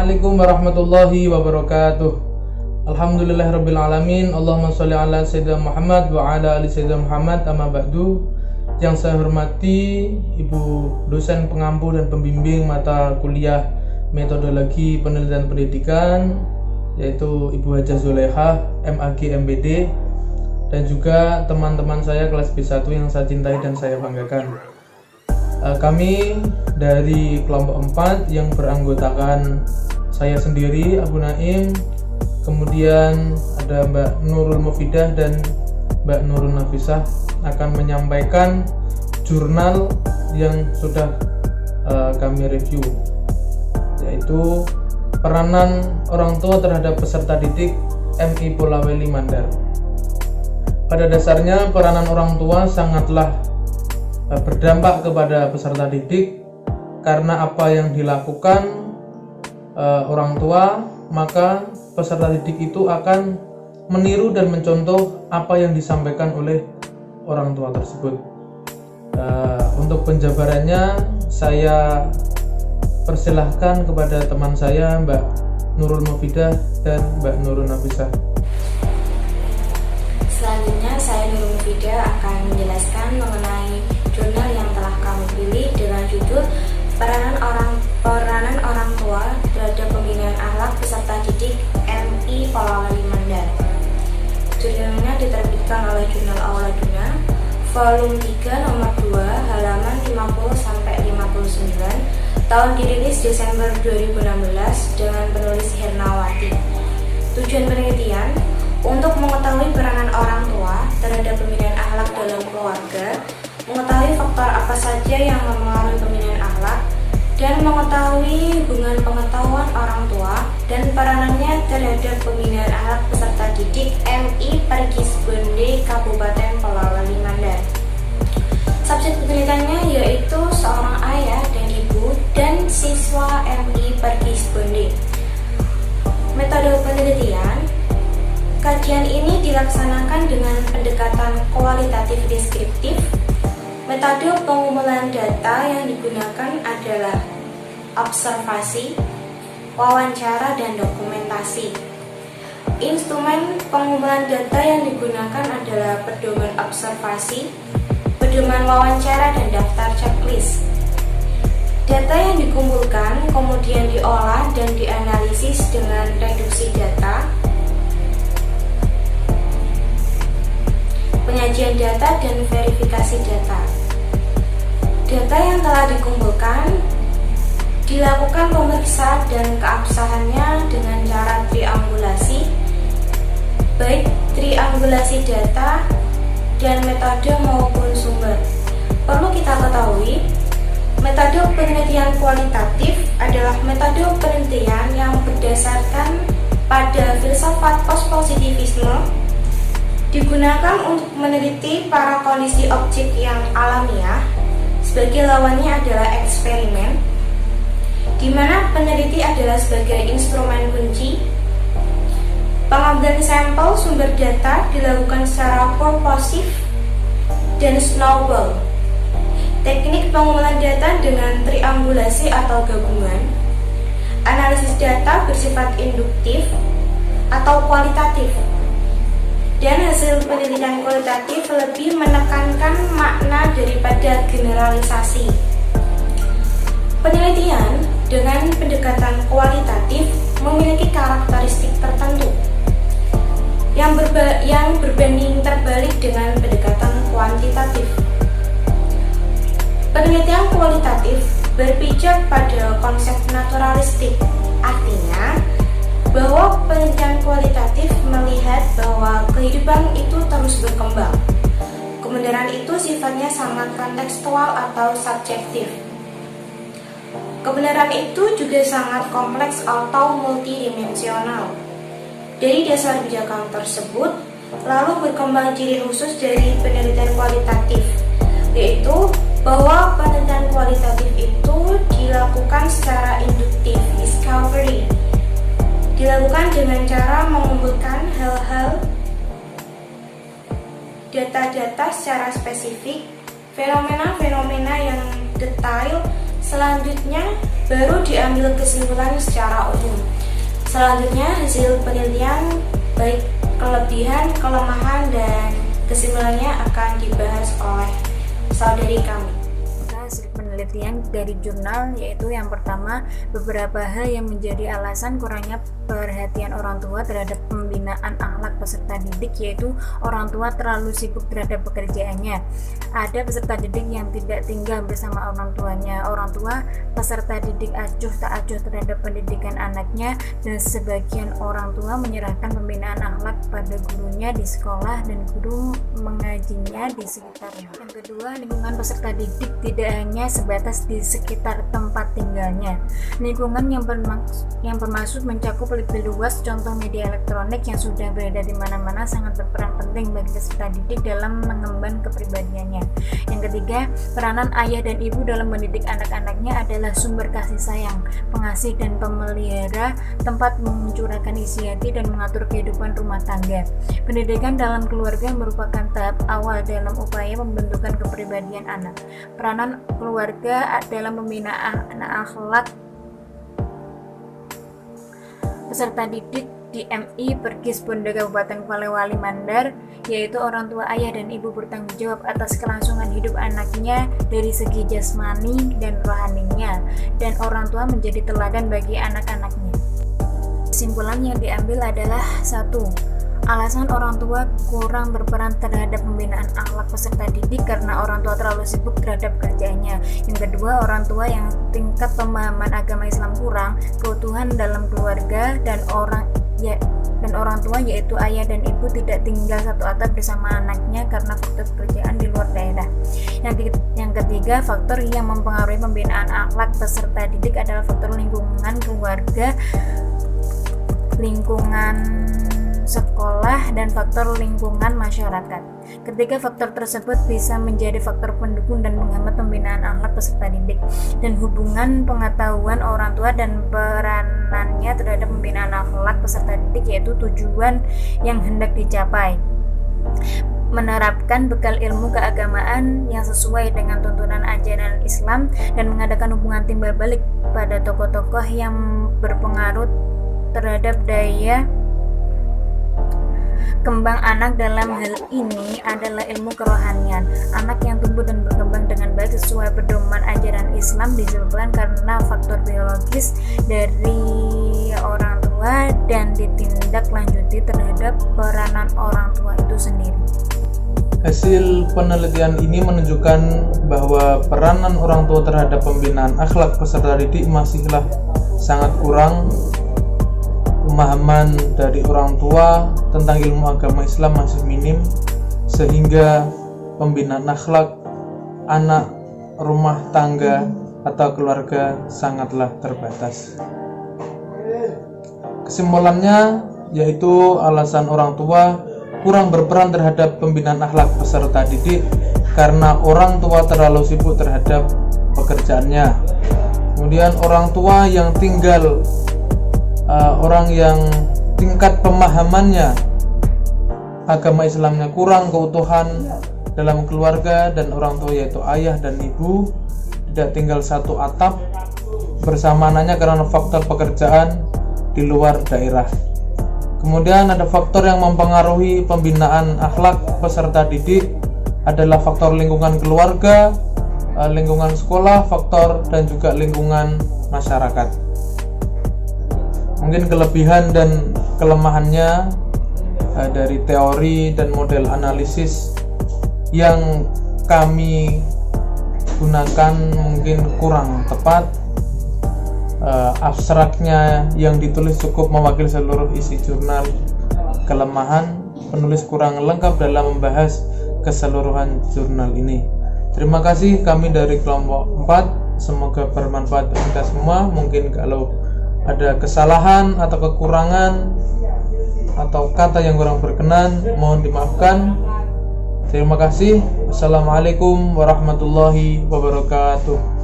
Assalamualaikum warahmatullahi wabarakatuh. Alhamdulillahirabbil alamin. Allahumma sholli ala sayyidina Muhammad wa ala ali sayyidina Muhammad, amma ba'du. Yang saya hormati Ibu dosen pengampu dan pembimbing mata kuliah Metodologi Penelitian Pendidikan, yaitu Ibu Hajah Zulekha, MAG MPD, dan juga teman-teman saya kelas B1 yang saya cintai dan saya banggakan. Kami dari kelompok 4 yang beranggotakan saya sendiri, Abu Naim, kemudian ada Mbak Nurul Mufidah dan Mbak Nurul Nafisah, akan menyampaikan jurnal yang sudah kami review, yaitu peranan orang tua terhadap peserta didik MI Polaweli Mandar. Pada dasarnya peranan orang tua sangatlah berdampak kepada peserta didik, karena apa yang dilakukan orang tua, maka peserta didik itu akan meniru dan mencontoh apa yang disampaikan oleh orang tua tersebut. Untuk penjabarannya saya persilahkan kepada teman saya Mbak Nurul Mufidah dan Mbak Nurul Nafisah. Selanjutnya saya Nurul Mufidah akan menjelaskan mengenai jurnal yang telah kami pilih dengan judul Peranan orang tua terhadap pembinaan akhlak peserta didik MI Polaweli Mandar. Jurnalnya diterbitkan oleh Jurnal Auladuna, volume 3 nomor 2, halaman 50-59, tahun dirilis Desember 2016 dengan penulis Hernawati. Tujuan penelitian untuk mengetahui peranan orang tua terhadap pembinaan akhlak dalam keluarga, mengetahui faktor apa saja yang mempengaruhi pembinaan akhlak, dan mengetahui hubungan pengetahuan orang tua dan peranannya terhadap pembinaan akhlak peserta didik MI Pergis Bonde Kabupaten Polaweli Mandar. Subjek penelitiannya yaitu seorang ayah dan ibu dan siswa MI Pergis Bonde. Metode penelitian, kajian ini dilaksanakan dengan pendekatan kualitatif deskriptif. Metode pengumpulan data yang digunakan adalah observasi, wawancara, dan dokumentasi. Instrumen pengumpulan data yang digunakan adalah pedoman observasi, pedoman wawancara, dan daftar checklist. Data yang dikumpulkan kemudian diolah dan dianalisis dengan reduksi data, penyajian data, dan verifikasi data. Data yang telah dikumpulkan dilakukan pemeriksaan dan keabsahannya dengan cara triangulasi, baik triangulasi data dan metode maupun sumber. Perlu kita ketahui, metode penelitian kualitatif adalah metode penelitian yang berdasarkan pada filsafat postpositivisme, digunakan untuk meneliti para kondisi objek yang alamiah. Sebagai lawannya adalah eksperimen, di mana peneliti adalah sebagai instrumen kunci. Pengambilan sampel sumber data dilakukan secara purposif dan snowball. Teknik pengumpulan data dengan triangulasi atau gabungan. Analisis data bersifat induktif atau kualitatif. Dan hasil penelitian kualitatif lebih menekankan makna daripada generalisasi. Penelitian dengan pendekatan kualitatif memiliki karakteristik tertentu yang berbanding terbalik dengan pendekatan kuantitatif. Penelitian kualitatif berpijak pada konsep naturalistik, artinya bahwa penelitian kualitatif melihat bahwa kehidupan itu terus berkembang. Kebenaran itu sifatnya sangat kontekstual atau subjektif. Kebenaran itu juga sangat kompleks atau multidimensional. Dari dasar pijakan tersebut, lalu berkembang ciri khusus dari penelitian kualitatif, yaitu bahwa penelitian kualitatif itu dilakukan secara induktif, discovery, dilakukan dengan cara mengumpulkan hal-hal data-data secara spesifik, fenomena-fenomena yang detail, Selanjutnya, baru diambil kesimpulan secara umum. Selanjutnya, hasil penelitian baik kelebihan, kelemahan, dan kesimpulannya akan dibahas oleh saudari kami. Hasil penelitian dari jurnal yaitu yang pertama, beberapa hal yang menjadi alasan kurangnya perhatian orang tua terhadap pembinaan akhlak peserta didik, yaitu orang tua terlalu sibuk terhadap pekerjaannya. Ada peserta didik yang tidak tinggal bersama orang tuanya. Orang tua peserta didik acuh tak acuh terhadap pendidikan anaknya, dan sebagian orang tua menyerahkan pembinaan akhlak pada gurunya di sekolah dan guru mengajinya di sekitarnya. Yang kedua, lingkungan peserta didik tidak hanya sebatas di sekitar tempat tinggalnya. Lingkungan yang bermaksud mencakup lebih luas, contoh media elektronik yang sudah beredar di mana-mana sangat berperan penting bagi peserta didik dalam mengemban kepribadiannya. Yang ketiga, peranan ayah dan ibu dalam mendidik anak-anaknya adalah sumber kasih sayang, pengasih dan pemelihara, tempat mencurahkan isi hati dan mengatur kehidupan rumah tangga. Pendidikan dalam keluarga merupakan tahap awal dalam upaya pembentukan kepribadian anak. Peranan keluarga dalam pembinaan akhlak peserta didik di MI Perkis Bonda Kabupaten Polewali Mandar, yaitu orang tua ayah dan ibu bertanggung jawab atas kelangsungan hidup anaknya dari segi jasmani dan rohaninya, dan orang tua menjadi teladan bagi anak-anaknya. Kesimpulan yang diambil adalah 1. Alasan orang tua kurang berperan terhadap pembinaan akhlak peserta didik karena orang tua terlalu sibuk terhadap kerjaannya. Yang kedua, orang tua yang tingkat pemahaman agama Islam kurang, keutuhan dalam keluarga, dan orang tua yaitu ayah dan ibu tidak tinggal satu atap bersama anaknya karena faktor pekerjaan di luar daerah. Yang ketiga, faktor yang mempengaruhi pembinaan akhlak peserta didik adalah faktor lingkungan keluarga, lingkungan sekolah, dan faktor lingkungan masyarakat. Ketiga faktor tersebut bisa menjadi faktor pendukung dan menghambat pembinaan akhlak peserta didik, dan hubungan pengetahuan orang tua dan peranannya terhadap pembinaan akhlak peserta didik, yaitu tujuan yang hendak dicapai. Menerapkan bekal ilmu keagamaan yang sesuai dengan tuntunan ajaran Islam dan mengadakan hubungan timbal balik pada tokoh-tokoh yang berpengaruh terhadap daya kembang anak. Dalam hal ini adalah ilmu kerohanian. Anak yang tumbuh dan berkembang dengan baik sesuai pedoman ajaran Islam disebabkan karena faktor biologis dari orang tua dan ditindaklanjuti terhadap peranan orang tua itu sendiri. Hasil penelitian ini menunjukkan bahwa peranan orang tua terhadap pembinaan akhlak peserta didik masihlah sangat kurang. Pemahaman dari orang tua tentang ilmu agama Islam masih minim, sehingga pembinaan akhlak anak rumah tangga atau keluarga sangatlah terbatas. Kesimpulannya yaitu alasan orang tua kurang berperan terhadap pembinaan akhlak peserta didik karena orang tua terlalu sibuk terhadap pekerjaannya. Kemudian orang tua yang tinggal orang yang tingkat pemahamannya agama Islamnya kurang, keutuhan dalam keluarga dan orang tua yaitu ayah dan ibu tidak tinggal satu atap bersama anaknya karena faktor pekerjaan di luar daerah. Kemudian ada faktor yang mempengaruhi pembinaan akhlak peserta didik adalah faktor lingkungan keluarga, lingkungan sekolah, faktor dan juga lingkungan masyarakat. Mungkin kelebihan dan kelemahannya dari teori dan model analisis yang kami gunakan mungkin kurang tepat. Abstraknya yang ditulis cukup mewakili seluruh isi jurnal. Kelemahan, penulis kurang lengkap dalam membahas keseluruhan jurnal ini. Terima kasih, kami dari kelompok 4. Semoga bermanfaat bagi kita semua. Mungkin kalau ada kesalahan atau kekurangan atau kata yang kurang berkenan, mohon dimaafkan. Terima kasih. Wassalamualaikum warahmatullahi wabarakatuh.